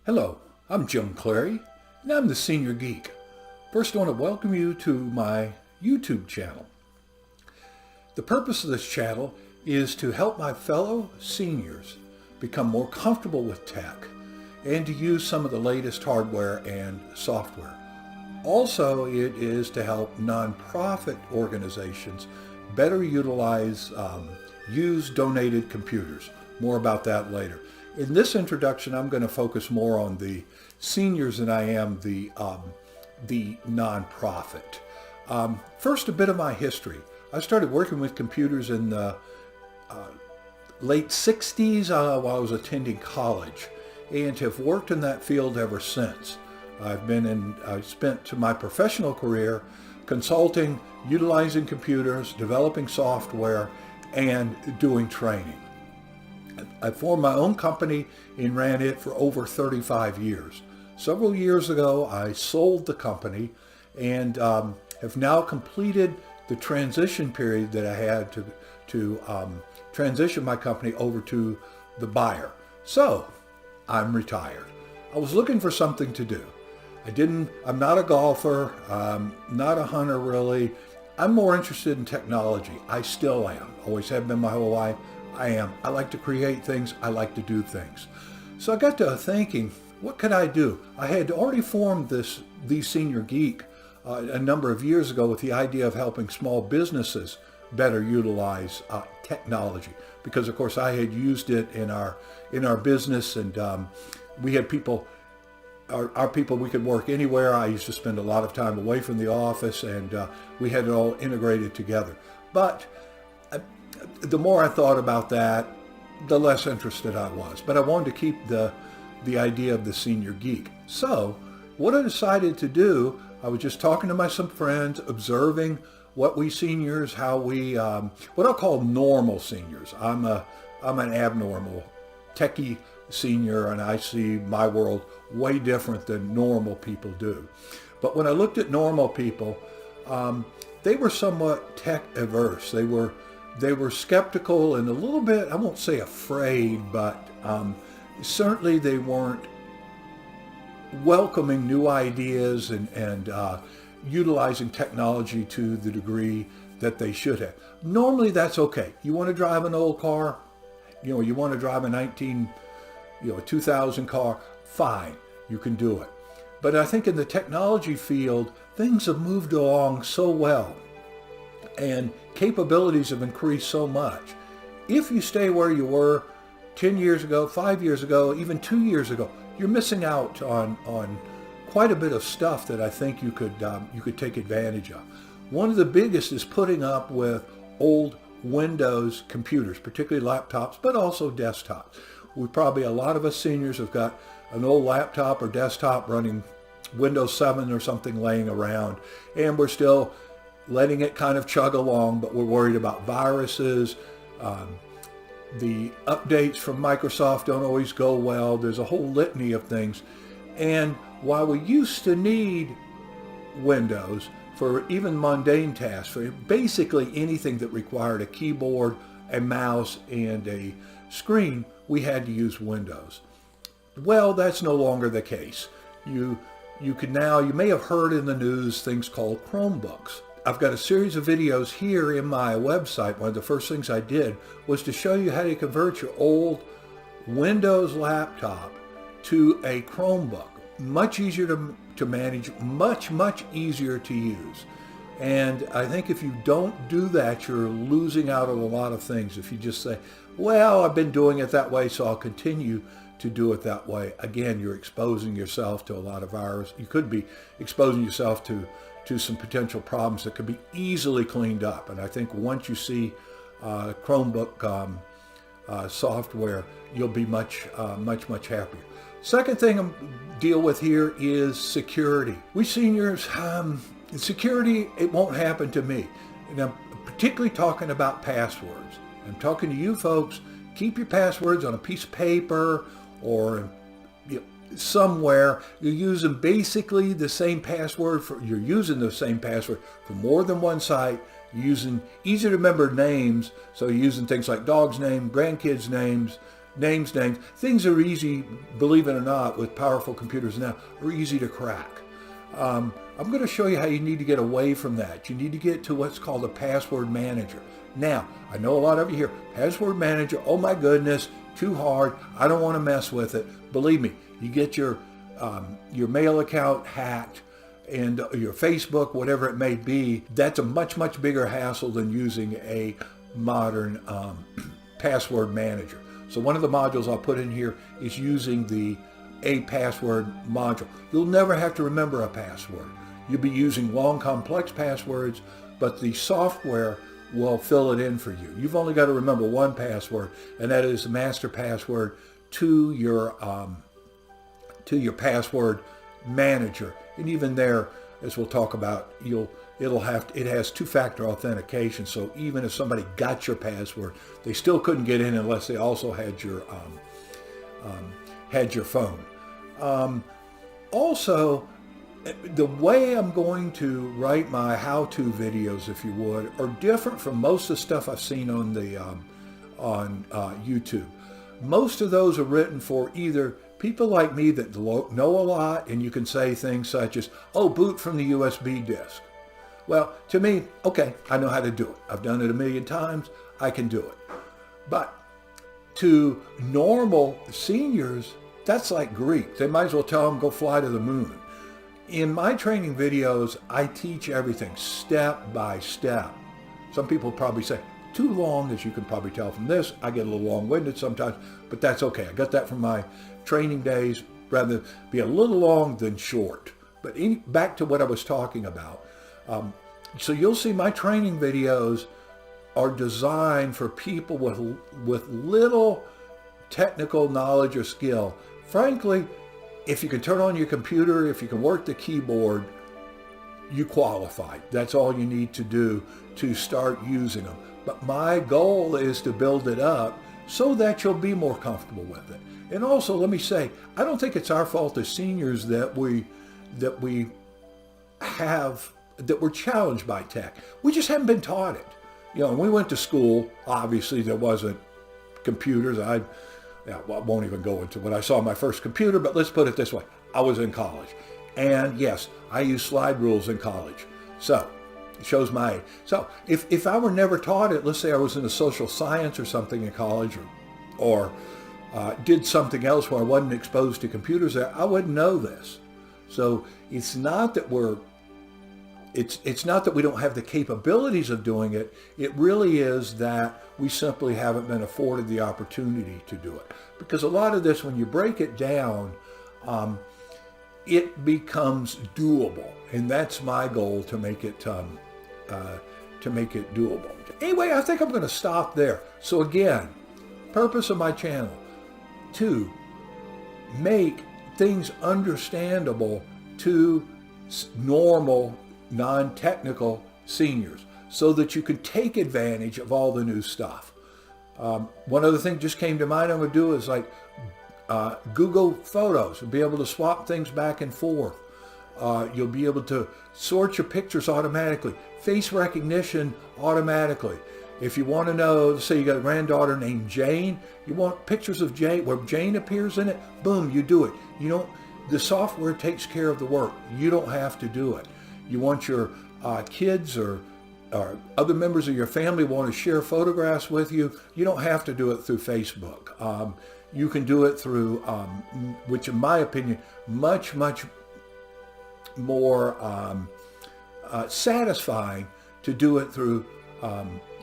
Hello, I'm Jim Clary, and I'm the Senior Geek. First, I want to welcome you to my YouTube channel. The purpose of this channel is to help my fellow seniors become more comfortable with tech and to use some of the latest hardware and software. Also, it is to help nonprofit organizations better utilize used donated computers. More about that later. In this introduction, I'm going to focus more on the seniors than I am the nonprofit. First, a bit of my history. I started working with computers in the late 60s while I was attending college, and have worked in that field ever since. I've spent my professional career consulting, utilizing computers, developing software, and doing training. I formed my own company and ran it for over 35 years. Several years ago, I sold the company and have now completed the transition period that I had to transition my company over to the buyer. So, I'm retired. I was looking for something to do. I'm not a golfer, not a hunter really. I'm more interested in technology. I still am. Always have been my whole life. I am. I like to create things. I like to do things. So I got to thinking, what could I do? I had already formed the Senior Geek a number of years ago with the idea of helping small businesses better utilize technology, because of course I had used it in our business, and we had people. Our people, we could work anywhere. I used to spend a lot of time away from the office, and we had it all integrated together. But the more I thought about that, the less interested I was. But I wanted to keep the idea of the Senior Geek. So what I decided to do, I was just talking to some friends, observing what we seniors, how we, what I'll call normal seniors. I'm an abnormal, techie senior, and I see my world way different than normal people do. But when I looked at normal people, they were somewhat tech averse. They were skeptical and a little bit, I won't say afraid, but certainly they weren't welcoming new ideas and utilizing technology to the degree that they should have. Normally that's okay. You want to drive an old car, you want to drive a 2000 car, fine, you can do it. But I think in the technology field, things have moved along so well and capabilities have increased so much. If you stay where you were 10 years ago, 5 years ago, even 2 years ago, you're missing out on quite a bit of stuff that I think you could take advantage of. One of the biggest is putting up with old Windows computers, particularly laptops, but also desktops. A lot of us seniors have got an old laptop or desktop running Windows 7 or something laying around, and we're still letting it kind of chug along, but we're worried about viruses. The updates from Microsoft don't always go well. There's a whole litany of things. And while we used to need Windows for even mundane tasks, for basically anything that required a keyboard, a mouse, and a screen, we had to use Windows. Well, that's no longer the case. You may have heard in the news things called Chromebooks. I've got a series of videos here in my website. One of the first things I did was to show you how to convert your old Windows laptop to a Chromebook. Much easier to manage, much easier to use. And I think if you don't do that, you're losing out on a lot of things. If you just say, well, I've been doing it that way, so I'll continue to do it that way. Again, you're exposing yourself to a lot of virus. You could be exposing yourself to some potential problems that could be easily cleaned up. And I think once you see Chromebook software, you'll be much happier. Second thing I deal with here is security. We seniors, security, it won't happen to me. And I'm particularly talking about passwords. I'm talking to you folks, keep your passwords on a piece of paper or somewhere. You're using basically the same password you're using the same password for more than one site. You're using easy to remember names, so you're using things like dogs' names, grandkids' names, names. Things are easy, believe it or not, with powerful computers now, are easy to crack. I'm going to show you how you need to get away from that. You need to get to what's called a password manager. Now, I know a lot of you here, password manager, oh my goodness, too hard. I don't want to mess with it. Believe me, you get your mail account hacked and your Facebook, whatever it may be, that's a much, much bigger hassle than using a modern password manager. So one of the modules I'll put in here is using the a password module. You'll never have to remember a password. You'll be using long, complex passwords, but the software will fill it in for you. You've only got to remember one password, and that is the master password to your password manager. And even there, as we'll talk about, it has two-factor authentication. So even if somebody got your password, they still couldn't get in unless they also had your phone. Also, the way I'm going to write my how-to videos, if you would, are different from most of the stuff I've seen on the YouTube. Most of those are written for either people like me that know a lot, and you can say things such as, oh, boot from the USB disk. Well, to me, okay, I know how to do it. I've done it a million times. I can do it. But to normal seniors, that's like Greek. They might as well tell them go fly to the moon. In my training videos, I teach everything step by step. Some people probably say, too long, as you can probably tell from this. I get a little long-winded sometimes, but that's okay. I got that from my training days, rather be a little long than short. But back to what I was talking about. So you'll see my training videos are designed for people with little technical knowledge or skill. Frankly, if you can turn on your computer, if you can work the keyboard, you qualify. That's all you need to do to start using them. But my goal is to build it up so that you'll be more comfortable with it. And also, let me say, I don't think it's our fault as seniors that we're challenged by tech. We just haven't been taught it. You know, when we went to school, obviously there wasn't computers. I won't even go into when I saw my first computer, but let's put it this way. I was in college. And yes, I used slide rules in college. So it shows my age. So if I were never taught it, let's say I was in a social science or something in college, or did something else where I wasn't exposed to computers there, I wouldn't know this. So it's not that it's not that we don't have the capabilities of doing it. It really is that we simply haven't been afforded the opportunity to do it. Because a lot of this, when you break it down, it becomes doable, and that's my goal, to make it doable. Anyway, I think I'm going to stop there. So again, purpose of my channel, to make things understandable to normal, non-technical seniors so that you can take advantage of all the new stuff. One other thing just came to mind I'm going to do is like Google Photos, and be able to swap things back and forth. You'll be able to sort your pictures automatically, face recognition automatically. If you want to know, say you got a granddaughter named Jane, you want pictures of Jane, where Jane appears in it, boom, you do it. You don't, the software takes care of the work. You don't have to do it. You want your kids or other members of your family want to share photographs with you, you don't have to do it through Facebook. You can do it through, which in my opinion, much, much more satisfying to do it through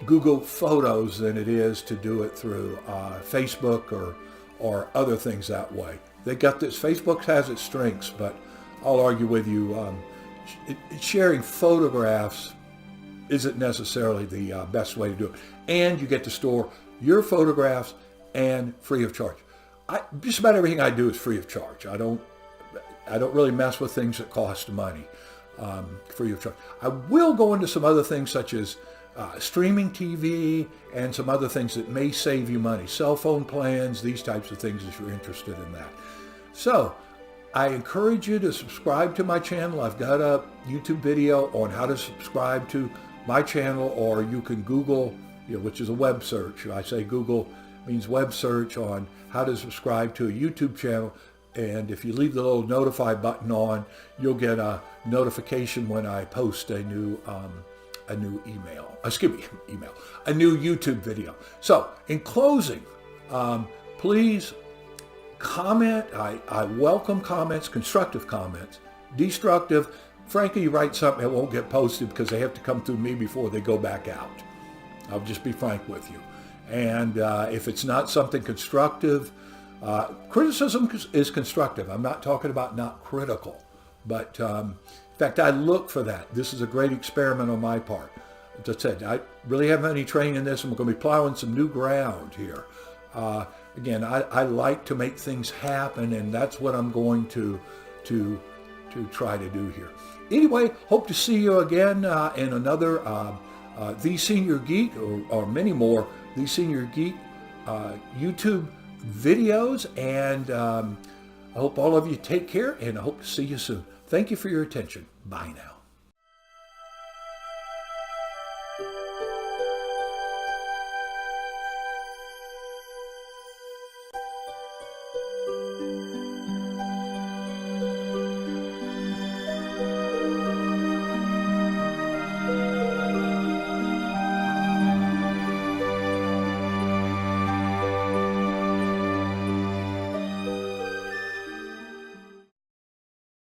Google Photos than it is to do it through Facebook or other things that way. They got this. Facebook has its strengths, but I'll argue with you, sharing photographs isn't necessarily the best way to do it. And you get to store your photographs and free of charge. Just about everything I do is free of charge. I don't really mess with things that cost money, free of charge. I will go into some other things such as streaming TV and some other things that may save you money. Cell phone plans, these types of things if you're interested in that. So I encourage you to subscribe to my channel. I've got a YouTube video on how to subscribe to my channel, or you can Google, which is a web search. I say Google means web search on how to subscribe to a YouTube channel. And if you leave the little notify button on, you'll get a notification when I post a new email. A new YouTube video. So in closing, please comment. I welcome comments, constructive comments. Destructive, frankly, you write something that won't get posted because they have to come through me before they go back out. I'll just be frank with you. And if it's not something constructive, criticism is constructive. I'm not talking about not critical. But in fact, I look for that. This is a great experiment on my part. As I said, I really haven't any training in this, and we're going to be plowing some new ground here. Again, I like to make things happen, and that's what I'm going to try to do here. Anyway, hope to see you again in another The Senior Geek, or many more The Senior Geek YouTube videos. And I hope all of you take care, and I hope to see you soon. Thank you for your attention. Bye now.